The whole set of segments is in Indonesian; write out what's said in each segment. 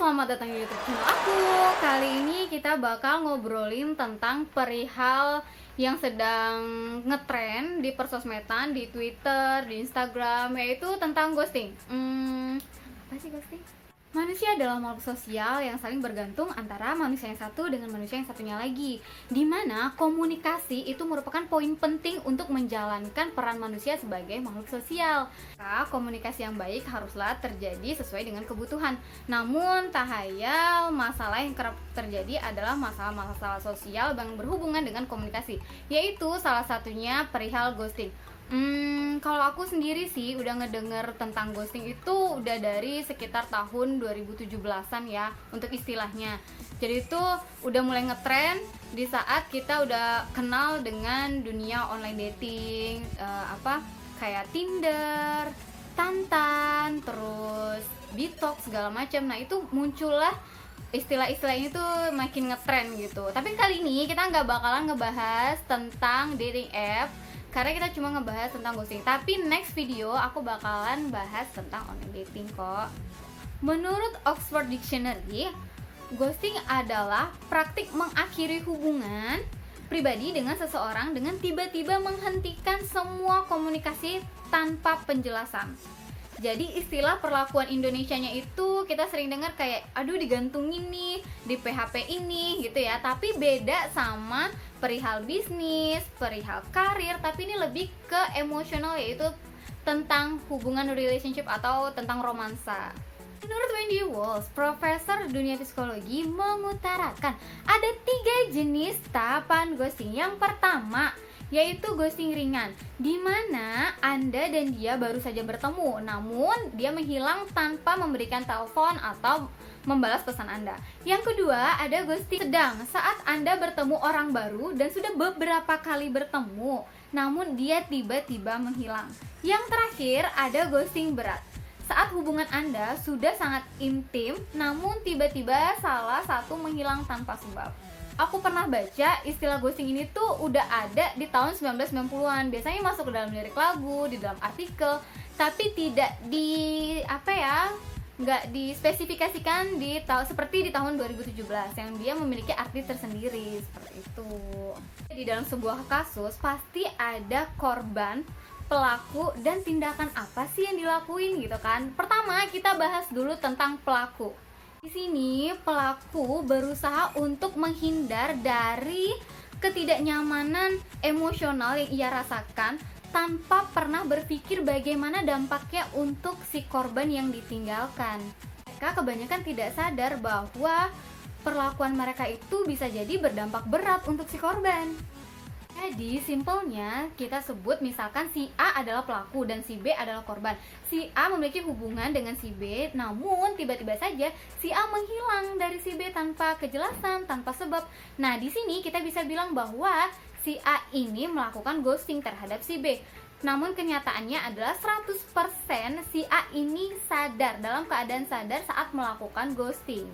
selamat datang di YouTube channel aku. Kali ini kita bakal ngobrolin tentang perihal yang sedang ngetren di persosmedan, di Twitter, di Instagram, yaitu tentang ghosting. Apa sih ghosting? Manusia adalah makhluk sosial yang saling bergantung antara manusia yang satu dengan manusia yang satunya lagi, di mana komunikasi itu merupakan poin penting untuk menjalankan peran manusia sebagai makhluk sosial. Maka komunikasi yang baik haruslah terjadi sesuai dengan kebutuhan. Namun tak hayal, masalah yang kerap terjadi adalah masalah-masalah sosial yang berhubungan dengan komunikasi, yaitu salah satunya perihal ghosting. Kalau aku sendiri sih udah ngedenger tentang ghosting itu udah dari sekitar tahun 2017-an ya untuk istilahnya. Jadi itu udah mulai ngetren di saat kita udah kenal dengan dunia online dating, kayak Tinder, Tantan, terus Detox segala macam. Nah itu muncullah istilah-istilah ini tuh makin ngetren gitu. Tapi kali ini kita nggak bakalan ngebahas tentang dating app karena kita cuma ngebahas tentang ghosting. Tapi next video aku bakalan bahas tentang online dating kok. Menurut Oxford Dictionary, ghosting adalah praktik mengakhiri hubungan pribadi dengan seseorang dengan tiba-tiba menghentikan semua komunikasi tanpa penjelasan. Jadi istilah perlakuan Indonesianya itu kita sering dengar kayak aduh digantungin nih, di PHP ini gitu ya. Tapi beda sama perihal bisnis, perihal karir, tapi ini lebih ke emosional, yaitu tentang hubungan relationship atau tentang romansa. Menurut Wendy Walsh, profesor dunia psikologi, mengutarakan ada 3 jenis tahapan ghosting. Yang pertama yaitu ghosting ringan, di mana Anda dan dia baru saja bertemu, namun dia menghilang tanpa memberikan telepon atau membalas pesan Anda. Yang kedua, ada ghosting sedang, saat Anda bertemu orang baru dan sudah beberapa kali bertemu, namun dia tiba-tiba menghilang. Yang terakhir, ada ghosting berat, saat hubungan Anda sudah sangat intim, namun tiba-tiba salah satu menghilang tanpa sebab. Aku pernah baca istilah ghosting ini tuh udah ada di tahun 1990-an. Biasanya masuk ke dalam lirik lagu, di dalam artikel, tapi tidak nggak dispesifikasikan seperti di tahun 2017 yang dia memiliki arti tersendiri seperti itu. Di dalam sebuah kasus pasti ada korban, pelaku, dan tindakan apa sih yang dilakuin gitu kan. Pertama kita bahas dulu tentang pelaku. Di sini pelaku berusaha untuk menghindar dari ketidaknyamanan emosional yang ia rasakan tanpa pernah berpikir bagaimana dampaknya untuk si korban yang ditinggalkan. Mereka kebanyakan tidak sadar bahwa perlakuan mereka itu bisa jadi berdampak berat untuk si korban. Jadi simpelnya kita sebut misalkan si A adalah pelaku dan si B adalah korban. Si A memiliki hubungan dengan si B, namun tiba-tiba saja si A menghilang dari si B tanpa kejelasan, tanpa sebab. Nah, di sini kita bisa bilang bahwa si A ini melakukan ghosting terhadap si B. Namun kenyataannya adalah 100% si A ini sadar, dalam keadaan sadar saat melakukan ghosting.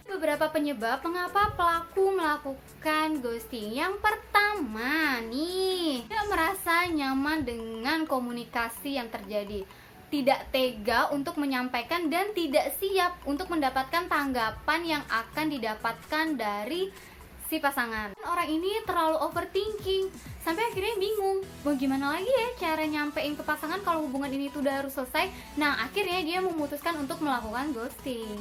Beberapa penyebab mengapa pelaku melakukan ghosting. Yang pertama nih, dia merasa nyaman dengan komunikasi yang terjadi, tidak tega untuk menyampaikan dan tidak siap untuk mendapatkan tanggapan yang akan didapatkan dari si pasangan. Orang ini terlalu overthinking sampai akhirnya bingung mau gimana lagi ya cara nyampein ke pasangan kalau hubungan ini tuh udah harus selesai. Nah, akhirnya dia memutuskan untuk melakukan ghosting.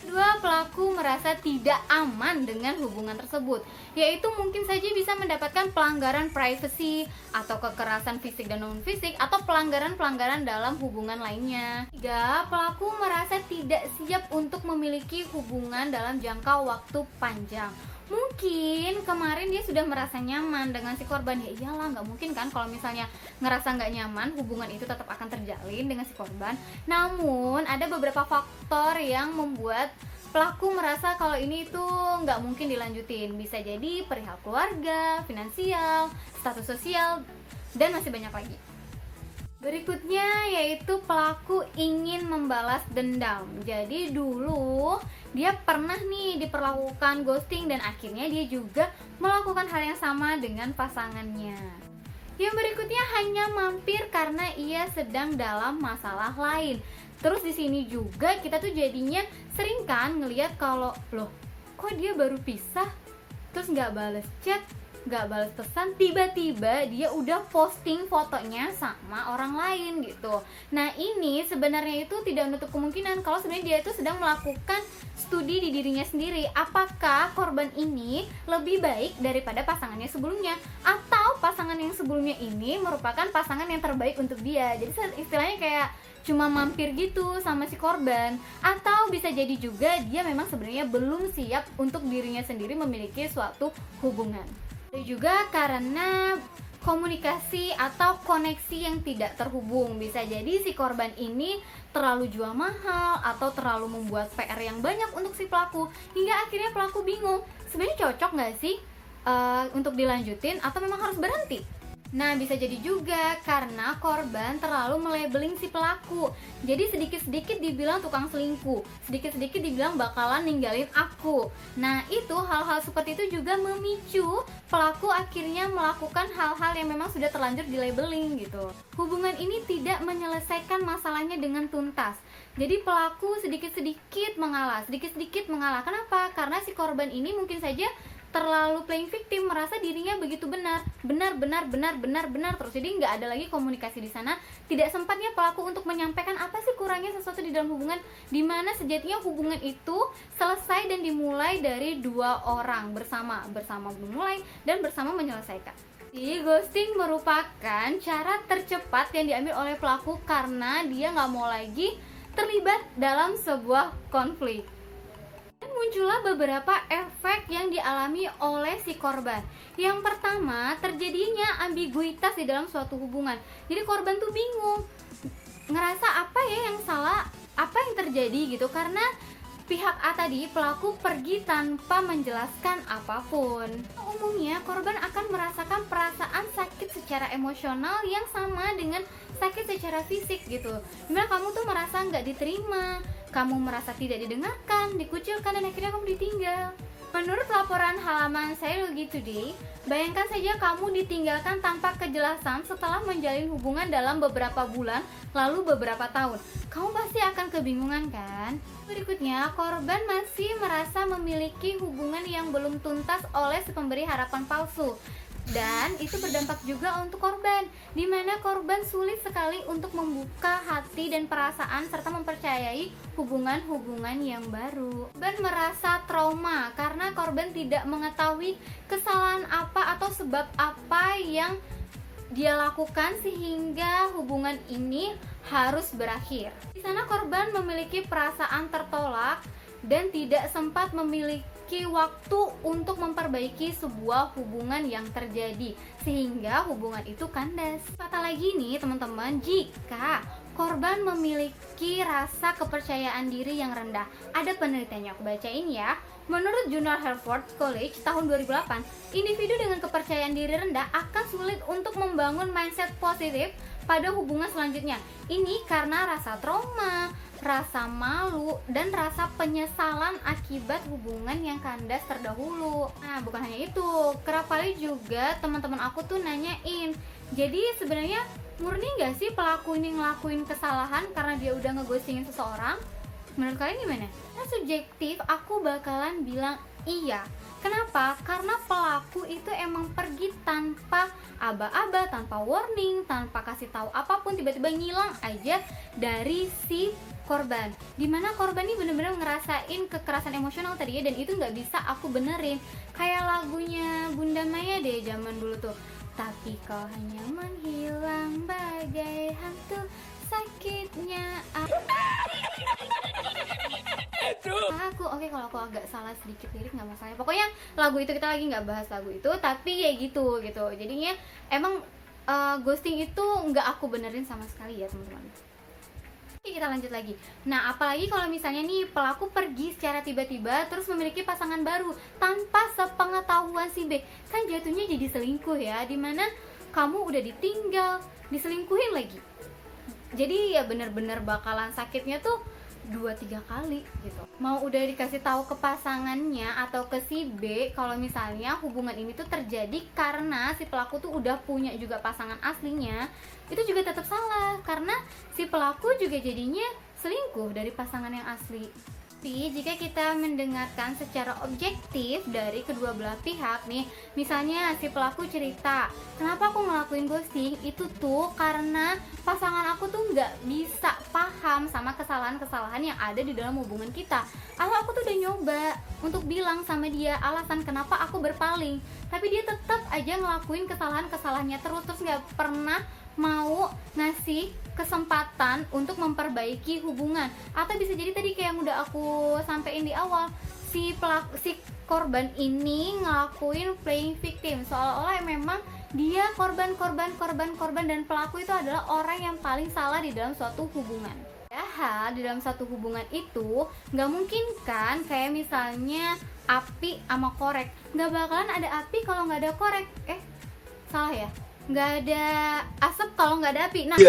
Kedua, pelaku merasa tidak aman dengan hubungan tersebut, yaitu mungkin saja bisa mendapatkan pelanggaran privasi atau kekerasan fisik dan non-fisik atau pelanggaran-pelanggaran dalam hubungan lainnya. Tiga, pelaku merasa tidak siap untuk memiliki hubungan dalam jangka waktu panjang. Mungkin kemarin dia sudah merasa nyaman dengan si korban, ya iyalah nggak mungkin kan kalau misalnya ngerasa nggak nyaman hubungan itu tetap akan terjalin dengan si korban. Namun ada beberapa faktor yang membuat pelaku merasa kalau ini tuh nggak mungkin dilanjutin. Bisa jadi perihal keluarga, finansial, status sosial, dan masih banyak lagi. Berikutnya yaitu pelaku ingin membalas dendam. Jadi dulu dia pernah nih diperlakukan ghosting dan akhirnya dia juga melakukan hal yang sama dengan pasangannya. Yang berikutnya hanya mampir karena ia sedang dalam masalah lain. Terus di sini juga kita tuh jadinya sering kan ngelihat kalau loh, kok dia baru pisah, terus nggak bales chat, nggak balas pesan, tiba-tiba dia udah posting fotonya sama orang lain gitu. Nah ini sebenarnya itu tidak menutup kemungkinan kalau sebenarnya dia itu sedang melakukan studi di dirinya sendiri. Apakah korban ini lebih baik daripada pasangannya sebelumnya, atau pasangan yang sebelumnya ini merupakan pasangan yang terbaik untuk dia. Jadi istilahnya kayak cuma mampir gitu sama si korban, atau bisa jadi juga dia memang sebenarnya belum siap untuk dirinya sendiri memiliki suatu hubungan. Dan juga karena komunikasi atau koneksi yang tidak terhubung. Bisa jadi si korban ini terlalu jual mahal atau terlalu membuat PR yang banyak untuk si pelaku, hingga akhirnya pelaku bingung sebenarnya cocok nggak sih untuk dilanjutin atau memang harus berhenti. Nah bisa jadi juga karena korban terlalu melabeling si pelaku. Jadi sedikit-sedikit dibilang tukang selingkuh, sedikit-sedikit dibilang bakalan ninggalin aku. Nah itu hal-hal seperti itu juga memicu pelaku akhirnya melakukan hal-hal yang memang sudah terlanjur di labeling gitu. Hubungan ini tidak menyelesaikan masalahnya dengan tuntas. Jadi pelaku sedikit-sedikit mengalah, sedikit-sedikit mengalah. Kenapa? Karena si korban ini mungkin saja terlalu playing victim, merasa dirinya begitu benar terus. Jadi nggak ada lagi komunikasi di sana. Tidak sempatnya pelaku untuk menyampaikan apa sih kurangnya sesuatu di dalam hubungan, dimana sejatinya hubungan itu selesai dan dimulai dari dua orang bersama memulai dan bersama menyelesaikan. Jadi ghosting merupakan cara tercepat yang diambil oleh pelaku karena dia nggak mau lagi terlibat dalam sebuah konflik. Muncullah beberapa efek yang dialami oleh si korban. Yang pertama, terjadinya ambiguitas di dalam suatu hubungan. Jadi korban tuh bingung, ngerasa apa ya yang salah, apa yang terjadi gitu. Karena pihak A tadi, pelaku pergi tanpa menjelaskan apapun. Umumnya korban akan merasakan perasaan sakit secara emosional yang sama dengan sakit secara fisik gitu. Dimana kamu tuh merasa nggak diterima, kamu merasa tidak didengarkan, dikucilkan, dan akhirnya kamu ditinggal. Menurut laporan halaman Psychology Today, bayangkan saja kamu ditinggalkan tanpa kejelasan setelah menjalin hubungan dalam beberapa bulan, lalu beberapa tahun. Kamu pasti akan kebingungan kan? Berikutnya, korban masih merasa memiliki hubungan yang belum tuntas oleh si pemberi harapan palsu. Dan itu berdampak juga untuk korban, di mana korban sulit sekali untuk membuka hati dan perasaan serta mempercayai hubungan-hubungan yang baru. Korban merasa trauma karena korban tidak mengetahui kesalahan apa atau sebab apa yang dia lakukan sehingga hubungan ini harus berakhir. Di sana korban memiliki perasaan tertolak dan tidak sempat memiliki waktu untuk memperbaiki sebuah hubungan yang terjadi sehingga hubungan itu kandas. Kata lagi nih teman-teman, jika korban memiliki rasa kepercayaan diri yang rendah, ada penelitiannya, aku bacain ya. Menurut jurnal Harvard College tahun 2008, individu dengan kepercayaan diri rendah akan sulit untuk membangun mindset positif pada hubungan selanjutnya. Ini karena rasa trauma, rasa malu, dan rasa penyesalan akibat hubungan yang kandas terdahulu. Nah, bukan hanya itu, kerap kali juga teman-teman aku tuh nanyain, jadi sebenarnya murni nggak sih pelaku ini ngelakuin kesalahan karena dia udah ngeghostingin seseorang? Menurut kalian gimana? Nah, subjektif aku bakalan bilang iya. Kenapa? Karena pelaku itu emang pergi tanpa aba-aba, tanpa warning, tanpa kasih tahu apapun, tiba-tiba ngilang aja dari si korban. Dimana korban ini bener-bener ngerasain kekerasan emosional tadi ya, dan itu nggak bisa aku benerin. Kayak lagunya Bunda Maya deh zaman dulu tuh. Tapi kau hanya menghilang bagai hantu, sakitnya aku. Oke, kalau aku agak salah sedikit lirik nggak masalah. Pokoknya lagu itu kita lagi nggak bahas lagu itu, tapi ya gitu. Jadinya emang ghosting itu nggak aku benerin sama sekali ya teman-teman. Oke, kita lanjut lagi. Nah, apalagi kalau misalnya nih pelaku pergi secara tiba-tiba terus memiliki pasangan baru tanpa sepengetahuan si B, kan jatuhnya jadi selingkuh ya, dimana kamu udah ditinggal, diselingkuhin lagi. Jadi ya bener-bener bakalan sakitnya tuh 2-3 kali gitu. Mau udah dikasih tahu ke pasangannya atau ke si B kalau misalnya hubungan ini tuh terjadi karena si pelaku tuh udah punya juga pasangan aslinya, itu juga tetap salah karena si pelaku juga jadinya selingkuh dari pasangan yang asli. Tapi jika kita mendengarkan secara objektif dari kedua belah pihak nih, misalnya si pelaku cerita, kenapa aku ngelakuin ghosting, itu tuh karena pasangan aku tuh nggak bisa paham sama kesalahan-kesalahan yang ada di dalam hubungan kita. Atau aku tuh udah nyoba untuk bilang sama dia alasan kenapa aku berpaling, tapi dia tetap aja ngelakuin kesalahan-kesalahannya terus nggak pernah mau ngasih kesempatan untuk memperbaiki hubungan. Atau bisa jadi tadi kayak yang udah aku sampein di awal, si korban ini ngelakuin playing victim, seolah-olah memang dia korban dan pelaku itu adalah orang yang paling salah di dalam suatu hubungan. Padahal di dalam satu hubungan itu nggak mungkin kan kayak misalnya api sama korek, nggak bakalan ada api kalau nggak ada korek. Salah ya, nggak ada asap kalau nggak ada api. Nah,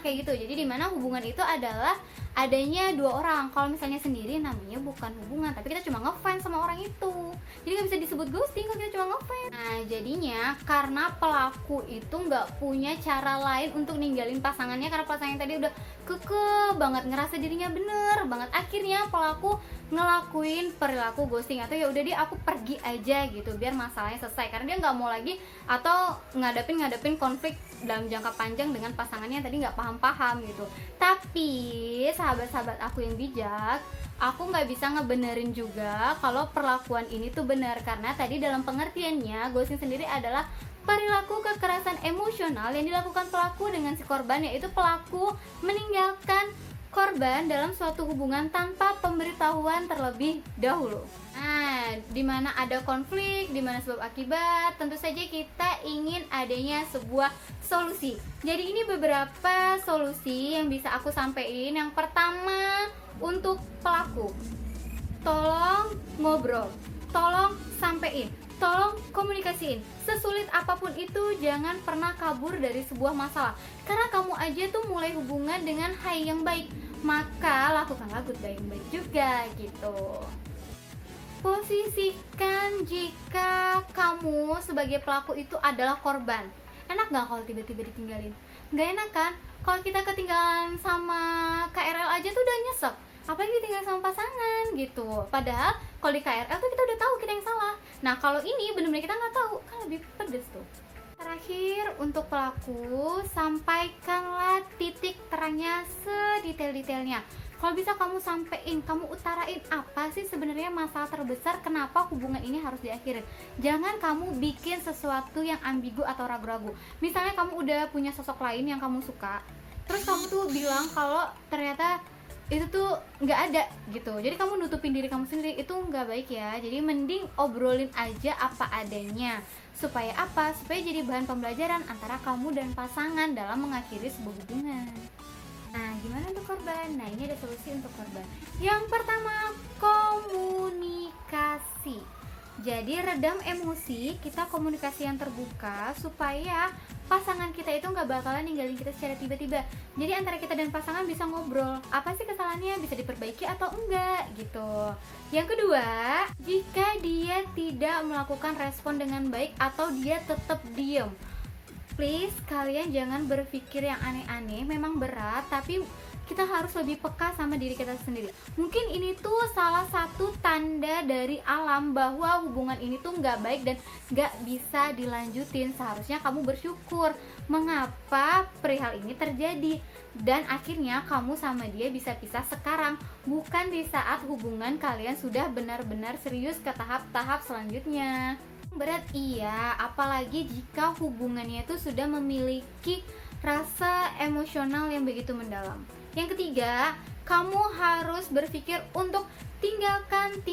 kayak gitu. Jadi dimana hubungan itu adalah adanya dua orang. Kalau misalnya sendiri namanya bukan hubungan, tapi kita cuma ngefans sama orang itu, jadi nggak bisa disebut ghosting kalau kita cuma ngefans. Nah, jadinya karena pelaku itu nggak punya cara lain untuk ninggalin pasangannya, karena pasangan tadi udah keke banget ngerasa dirinya bener banget, akhirnya pelaku ngelakuin perilaku ghosting, atau ya udah dia aku pergi aja gitu biar masalahnya selesai, karena dia nggak mau lagi atau ngadepin konflik dalam jangka panjang dengan pasangannya yang tadi nggak paham gitu. Tapi sahabat-sahabat aku yang bijak, aku nggak bisa ngebenerin juga kalau perlakuan ini tuh benar, karena tadi dalam pengertiannya ghosting sendiri adalah perilaku kekerasan emosional yang dilakukan pelaku dengan si korban, yaitu pelaku meninggalkan korban dalam suatu hubungan tanpa pemberitahuan terlebih dahulu. Nah, dimana ada konflik, dimana sebab akibat, tentu saja kita ingin adanya sebuah solusi. Jadi ini beberapa solusi yang bisa aku sampaikan. Yang pertama, untuk pelaku, tolong ngobrol, tolong sampein, tolong komunikasiin. Sesulit apapun itu, jangan pernah kabur dari sebuah masalah. Karena kamu aja tuh mulai hubungan dengan hai yang baik, maka lakukanlah goodbye yang baik juga gitu. Posisikan jika kamu sebagai pelaku itu adalah korban. Enak gak kalau tiba-tiba ditinggalin? Gak enak kan? Kalau kita ketinggalan sama KRL aja tuh udah nyesek, apalagi ditinggal sama pasangan gitu. Padahal kalau di KRL tuh kita udah tahu kita yang salah. Nah, kalau ini benar-benar kita nggak tahu, kan lebih pedes tuh. Terakhir, untuk pelaku, sampaikanlah titik terangnya sedetail-detailnya. Kalau bisa kamu sampein, kamu utarain apa sih sebenarnya masalah terbesar kenapa hubungan ini harus diakhiri. Jangan kamu bikin sesuatu yang ambigu atau ragu-ragu. Misalnya kamu udah punya sosok lain yang kamu suka, terus kamu tuh bilang kalau ternyata itu tuh nggak ada gitu, jadi kamu nutupin diri kamu sendiri, itu nggak baik ya. Jadi mending obrolin aja apa adanya, supaya apa? Supaya jadi bahan pembelajaran antara kamu dan pasangan dalam mengakhiri sebuah hubungan. Nah, gimana untuk korban? Nah, ini ada solusi untuk korban. Yang pertama, komunikasi. Jadi redam emosi, kita komunikasi yang terbuka supaya pasangan kita itu nggak bakalan ninggalin kita secara tiba-tiba. Jadi antara kita dan pasangan bisa ngobrol, apa sih kesalahannya, bisa diperbaiki atau enggak gitu. Yang kedua, jika dia tidak melakukan respon dengan baik atau dia tetap diem, please kalian jangan berpikir yang aneh-aneh. Memang berat, tapi kita harus lebih peka sama diri kita sendiri. Mungkin ini tuh salah satu tanda dari alam bahwa hubungan ini tuh nggak baik dan nggak bisa dilanjutin. Seharusnya kamu bersyukur mengapa perihal ini terjadi, dan akhirnya kamu sama dia bisa pisah sekarang, bukan di saat hubungan kalian sudah benar-benar serius ke tahap-tahap selanjutnya. Berat iya, apalagi jika hubungannya itu sudah memiliki rasa emosional yang begitu mendalam. Yang ketiga, kamu harus berpikir untuk tinggalkan,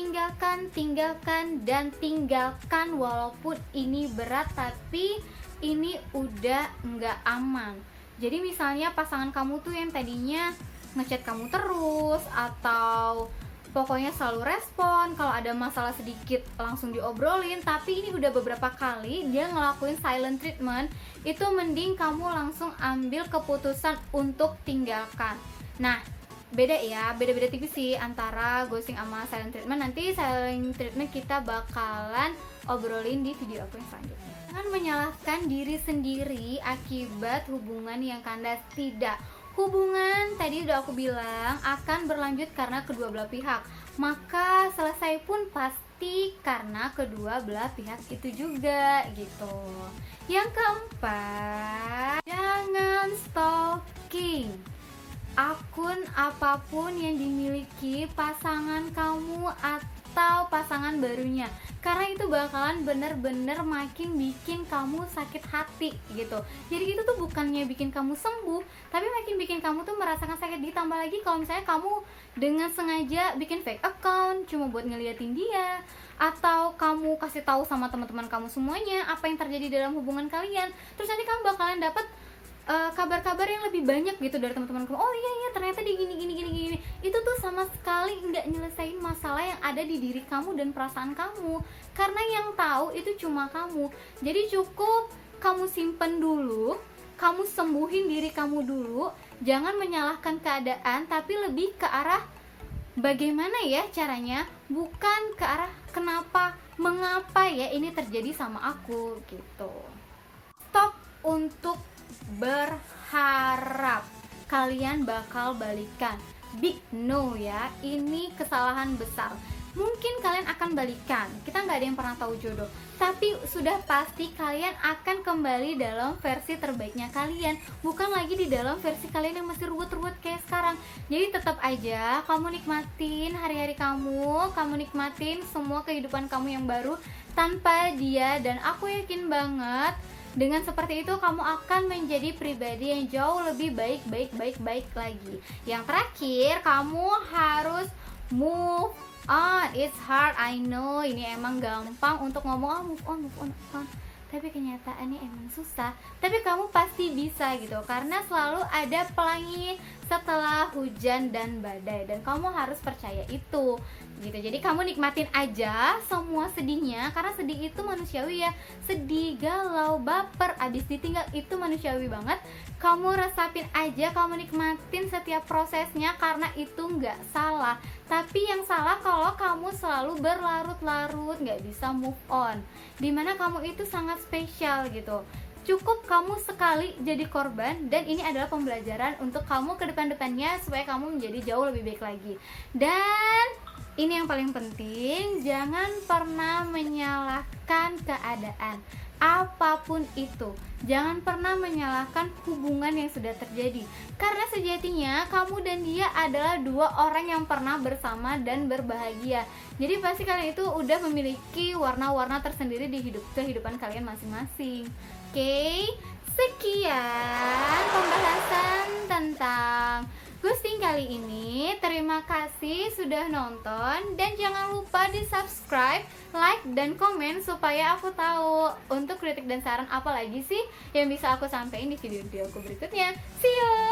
dan tinggalkan walaupun ini berat, tapi ini udah nggak aman. Jadi misalnya pasangan kamu tuh yang tadinya ngechat kamu terus, atau pokoknya selalu respon, kalau ada masalah sedikit langsung diobrolin, tapi ini udah beberapa kali dia ngelakuin silent treatment, itu mending kamu langsung ambil keputusan untuk tinggalkan. Nah, beda ya, beda-beda tipis sih antara ghosting sama silent treatment. Nanti silent treatment kita bakalan obrolin di video aku yang selanjutnya. Jangan menyalahkan diri sendiri akibat hubungan yang kandas. Tidak, hubungan tadi udah aku bilang akan berlanjut karena kedua belah pihak, maka selesai pun pasti karena kedua belah pihak itu juga gitu. Yang keempat, jangan stalking akun apapun yang dimiliki pasangan kamu atau pasangan barunya, karena itu bakalan bener-bener makin bikin kamu sakit hati gitu. Jadi itu tuh bukannya bikin kamu sembuh, tapi makin bikin kamu tuh merasakan sakit. Ditambah lagi kalau misalnya kamu dengan sengaja bikin fake account cuma buat ngeliatin dia, atau kamu kasih tahu sama teman-teman kamu semuanya apa yang terjadi dalam hubungan kalian, terus nanti kamu bakalan dapat kabar-kabar yang lebih banyak gitu dari teman-teman kamu. Oh iya ternyata dia gini. Itu tuh sama sekali nggak nyelesain masalah yang ada di diri kamu dan perasaan kamu, karena yang tahu itu cuma kamu. Jadi cukup kamu simpen dulu, kamu sembuhin diri kamu dulu. Jangan menyalahkan keadaan, tapi lebih ke arah bagaimana ya caranya, bukan ke arah kenapa, mengapa ya ini terjadi sama aku gitu. Stop untuk berharap kalian bakal balikan. Big no ya, ini kesalahan besar. Mungkin kalian akan balikan, kita nggak ada yang pernah tahu jodoh, tapi sudah pasti kalian akan kembali dalam versi terbaiknya kalian, bukan lagi di dalam versi kalian yang masih ruwet-ruwet kayak sekarang. Jadi tetap aja kamu nikmatin hari-hari kamu nikmatin semua kehidupan kamu yang baru tanpa dia, dan aku yakin banget dengan seperti itu kamu akan menjadi pribadi yang jauh lebih baik lagi. Yang terakhir, kamu harus move on. It's hard, I know. Ini emang gampang untuk ngomong move on, tapi kenyataannya emang susah. Tapi kamu pasti bisa gitu, karena selalu ada pelangi setelah hujan dan badai, dan kamu harus percaya itu gitu. Jadi kamu nikmatin aja semua sedihnya, karena sedih itu manusiawi ya. Sedih, galau, baper, abis ditinggal itu manusiawi banget. Kamu resapin aja, kamu nikmatin setiap prosesnya, karena itu nggak salah. Tapi yang salah kalau kamu selalu berlarut-larut, nggak bisa move on, dimana kamu itu sangat spesial gitu. Cukup kamu sekali jadi korban, dan ini adalah pembelajaran untuk kamu ke depan-depannya supaya kamu menjadi jauh lebih baik lagi. Dan ini yang paling penting, jangan pernah menyalahkan keadaan apapun itu. Jangan pernah menyalahkan hubungan yang sudah terjadi, karena sejatinya kamu dan dia adalah dua orang yang pernah bersama dan berbahagia. Jadi pasti kalian itu udah memiliki warna-warna tersendiri di kehidupan kalian masing-masing. Oke, sekian pembahasan tentang ghosting kali ini. Terima kasih sudah nonton, dan jangan lupa di subscribe, like, dan komen supaya aku tahu untuk kritik dan saran apa lagi sih yang bisa aku sampaikan di video-video aku berikutnya. See you!